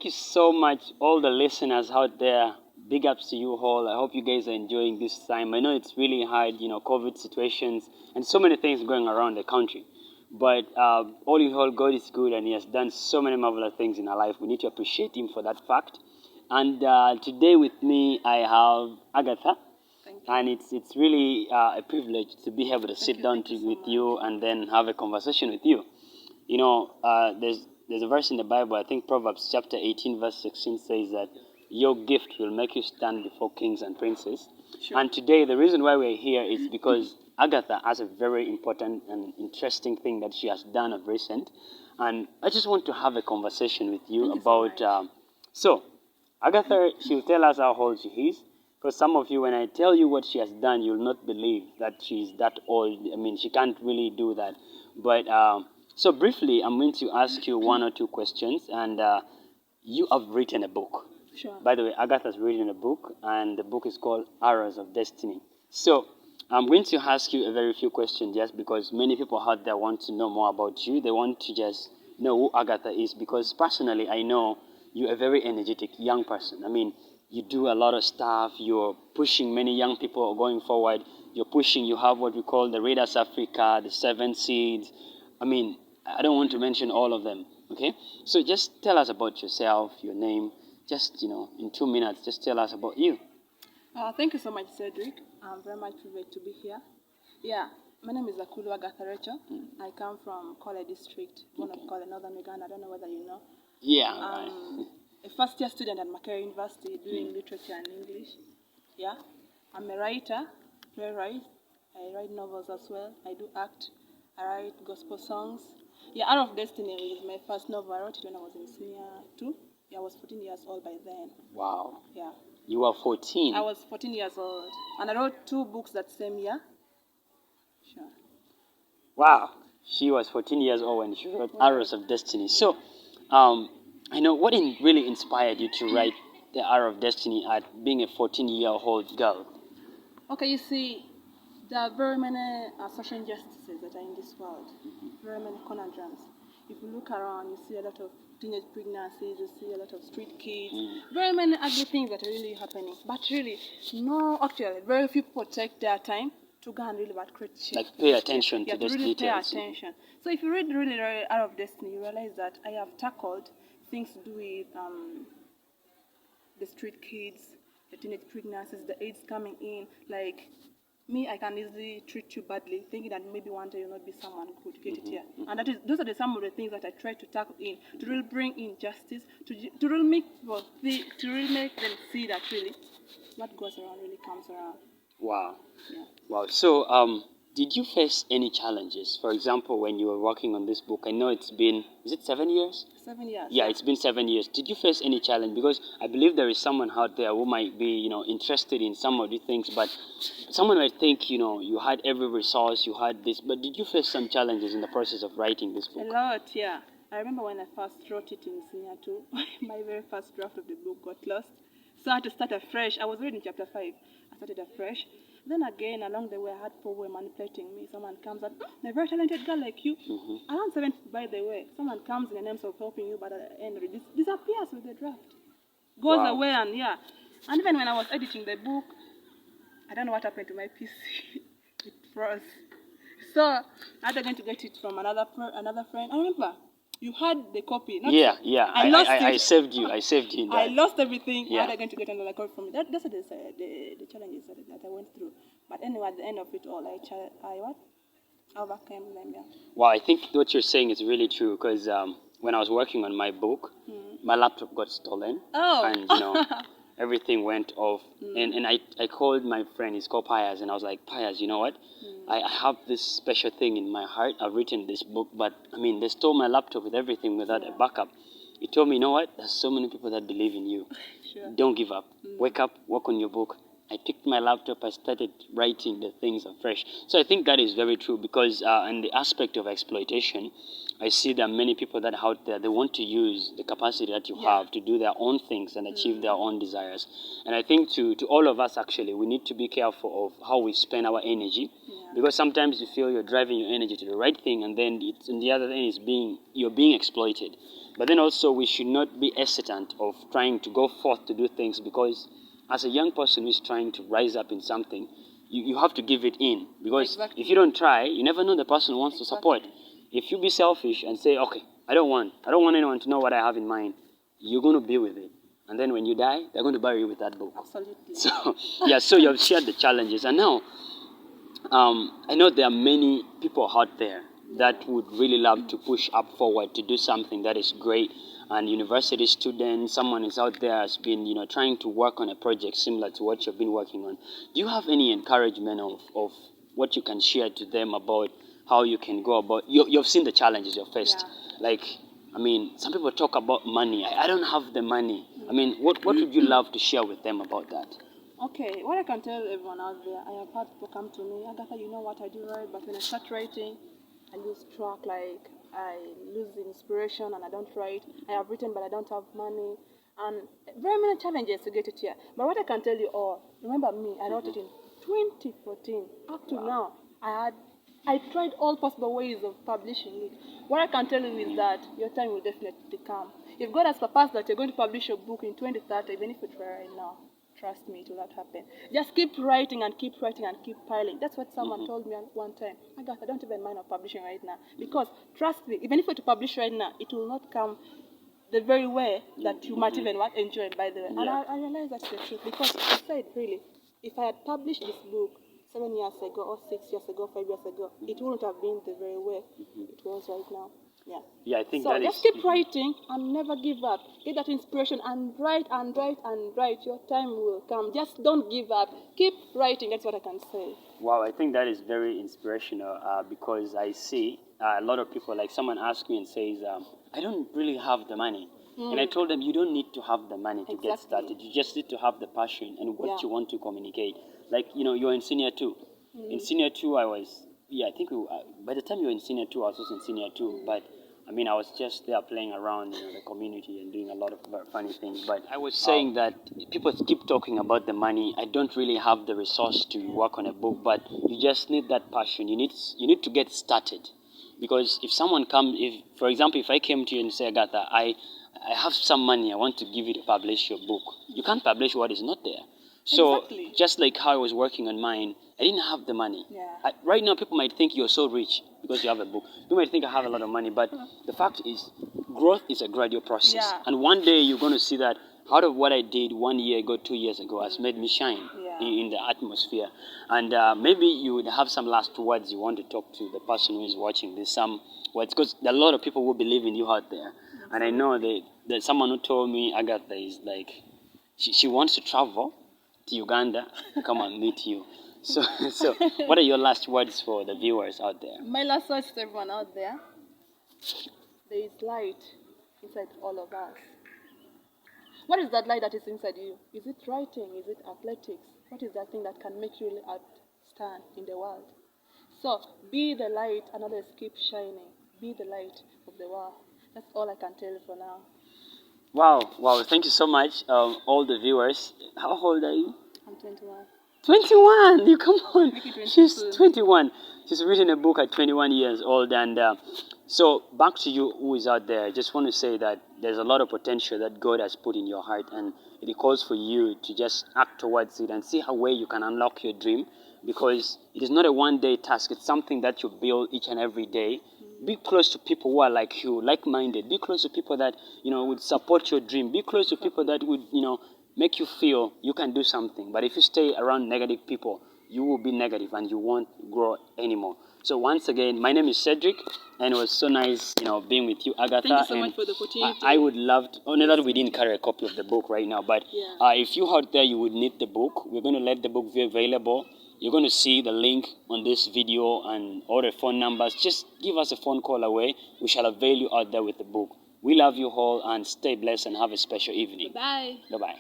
you so much, all the listeners out there. Big ups to you all. I hope you guys are enjoying this time. I know it's really hard, COVID situations and so many things going around the country. But all in all, God is good and He has done so many marvelous things in our life. We need to appreciate Him for that fact. And today with me, I have Agatha. And it's really a privilege to be able to sit down with you and then have a conversation with you. There's a verse in the Bible, I think Proverbs chapter 18, verse 16 says that your gift will make you stand before kings and princes. Sure. And today, the reason why we're here is because Agatha has a very important and interesting thing that she has done of recent. And I just want to have a conversation with you about... So, Agatha, she'll tell us how old she is. For some of you, when I tell you what she has done, you'll not believe that she's that old. I mean, she can't really do that. But, so briefly, I'm going to ask you one or two questions. And you have written a book. Sure. By the way, Agatha's written a book, and the book is called Arrows of Destiny. So, I'm going to ask you a very few questions just because many people out there want to know more about you. They want to just know who Agatha is because personally, I know you're a very energetic young person. I mean, you do a lot of stuff. You're pushing many young people going forward. You have what we call the Raiders Africa, the Seven Seeds. I mean, I don't want to mention all of them, okay? So just tell us about yourself, your name. Just, in 2 minutes, just tell us about you. Thank you so much, Sedrick. I'm very much privileged to be here. Yeah, my name is Akullu, Agatha Racheal. I come from Kole district, one of Kole, Northern Uganda. I don't know whether you know. Yeah, right. A first-year student at Makerere University doing literature and English. Yeah, I'm a writer, playwright. I write novels as well. I do act. I write gospel songs. Yeah, Arrow of Destiny is my first novel. I wrote it when I was in senior 2. Yeah, I was 14 years old by then. Wow. Yeah. You were 14? I was 14 years old. And I wrote 2 books that same year. Sure. Wow. She was 14 years old when she wrote Arrows of Destiny. So, I know what really inspired you to write the Arrow of Destiny at being a 14-year-old girl? Okay, you see, there are very many social injustices that are in this world. Very many conundrums. If you look around, you see a lot of teenage pregnancies, you see a lot of street kids, very many ugly things that are really happening. But really, actually, very few people take their time to go and really create change. Like pay attention to those really details. Pay attention. So if you read really Arrow of Destiny, you realize that I have tackled things to do with the street kids, the teenage pregnancies, the AIDS coming in. Like me, I can easily treat you badly, thinking that maybe one day you'll not be someone good. Get it here. And those are some of the things that I try to tackle in to really bring in justice, to really make people to really make them see that really what goes around really comes around. Wow. Yeah. Wow. So, did you face any challenges? For example, when you were working on this book, I know it's been, is it 7 years? 7 years. Yeah, it's been 7 years. Did you face any challenge? Because I believe there is someone out there who might be, interested in some of these things, but someone might think, you had every resource, you had this, but did you face some challenges in the process of writing this book? A lot, yeah. I remember when I first wrote it in senior 2, my very first draft of the book got lost. So I had to start afresh. I was reading chapter 5. I started afresh. Then again, along the way, I had people who were manipulating me. Someone comes up, a very talented girl like you. Around 7, by the way, someone comes in the name of helping you, but at the end, it disappears with the draft. Goes away, and yeah. And even when I was editing the book, I don't know what happened to my PC. It froze. So I had to get it from another friend. I remember. You had the copy. Yeah. I lost it. I saved you. I saved you in that. I lost everything. Yeah. I had to get another copy from it. Those are the challenges that I went through. But anyway, at the end of it all, I overcame them. Yeah. Well, I think what you're saying is really true because when I was working on my book, my laptop got stolen. Oh. And, everything went off. And I called my friend, he's called Pius, and I was like, Pius, you know what? I have this special thing in my heart. I've written this book, but, they stole my laptop with everything without a backup. He told me, you know what? There's so many people that believe in you. Sure. Don't give up. Wake up, work on your book. I picked my laptop, I started writing the things afresh. So I think that is very true because in the aspect of exploitation, I see that many people that are out there, they want to use the capacity that you have to do their own things and achieve their own desires. And I think to all of us, actually, we need to be careful of how we spend our energy because sometimes you feel you're driving your energy to the right thing and then it's, on the other end you're being exploited. But then also we should not be hesitant of trying to go forth to do things, because as a young person who is trying to rise up in something, you have to give it in, because Exactly. if you don't try, you never know the person who wants to support. If you be selfish and say, okay, I don't want anyone to know what I have in mind, you're going to be with it. And then when you die, they're going to bury you with that book. Absolutely. So, yeah, so you've shared the challenges. And now, I know there are many people out there that would really love to push up forward to do something that is great. And university students, someone is out there has been, trying to work on a project similar to what you've been working on. Do you have any encouragement of what you can share to them about how you can go about? You've seen the challenges you've faced. Yeah. Some people talk about money. I don't have the money. What would you love to share with them about that? Okay, what I can tell everyone out there, I have had people come to me, Agatha, you know what I do write, but when I start writing, I lose track, like I lose the inspiration and I don't write. I have written but I don't have money, and very many challenges to get it here. But what I can tell you all, remember me, I wrote it in 2014. Up to now, I tried all possible ways of publishing it. What I can tell you is that your time will definitely come. If God has purposed that you're going to publish your book in 2030, even if you try right now, trust me, it will not happen. Just keep writing and keep writing and keep piling. That's what someone told me one time. Agatha, I don't even mind of publishing right now. Because, trust me, even if you were to publish right now, it will not come the very way that you might even enjoy, by the way. And I realized that's the truth. Because I said, really, if I had published this book 7 years ago, or 6 years ago, 5 years ago, it wouldn't have been the very way it was right now. Yeah. Yeah, I think so that just keep writing and never give up. Get that inspiration and write and write and write. Your time will come. Just don't give up. Keep writing. That's what I can say. Wow, I think that is very inspirational because I see a lot of people, like someone asked me and says, I don't really have the money. And I told them, you don't need to have the money to get started. You just need to have the passion and what you want to communicate. Like, you're in senior 2. In senior 2, I was, I think by the time you were in senior 2, I was also in senior 2. But I was just there playing around the community and doing a lot of funny things. But I was saying that people keep talking about the money. I don't really have the resource to work on a book, but you just need that passion. You need to get started. Because if someone comes, for example, if I came to you and say, Agatha, I have some money, I want to give you to publish your book. You can't publish what is not there. So just like how I was working on mine, I didn't have the money. Yeah. Right now, people might think you're so rich because you have a book. You might think I have a lot of money, but the fact is, growth is a gradual process. Yeah. And one day you're going to see that out of what I did 1 year ago, 2 years ago, has made me shine in the atmosphere. And maybe you would have some last words you want to talk to the person who is watching this. Some words, because there are a lot of people who believe in you out there. And I know that someone who told me Agatha is like, she wants to travel to Uganda, come and meet you. So what are your last words for the viewers out there? My last words to everyone out there, there is light inside all of us. What is that light that is inside you? Is it writing? Is it athletics? What is that thing that can make you really outstand in the world? So be the light and others keep shining. Be the light of the world. That's all I can tell you for now. Wow, thank you so much, all the viewers. How old are you? I'm 21. 21! You come on. She's 22. 21. She's written a book at 21 years old. And so back to you who is out there. I just want to say that there's a lot of potential that God has put in your heart. And it calls for you to just act towards it and see how way you can unlock your dream. Because it is not a one-day task. It's something that you build each and every day. Be close to people who are like you, like-minded. Be close to people that, would support your dream. Be close to people that would, make you feel you can do something. But if you stay around negative people, you will be negative and you won't grow anymore. So once again, my name is Sedrick, and it was so nice, being with you, Agatha. Thank you so much for the opportunity. I would love to, not that we didn't carry a copy of the book right now, but if you out there, you would need the book. We're going to let the book be available. You're going to see the link on this video and all the phone numbers. Just give us a phone call away. We shall avail you out there with the book. We love you all, and stay blessed and have a special evening. Bye. Bye-bye.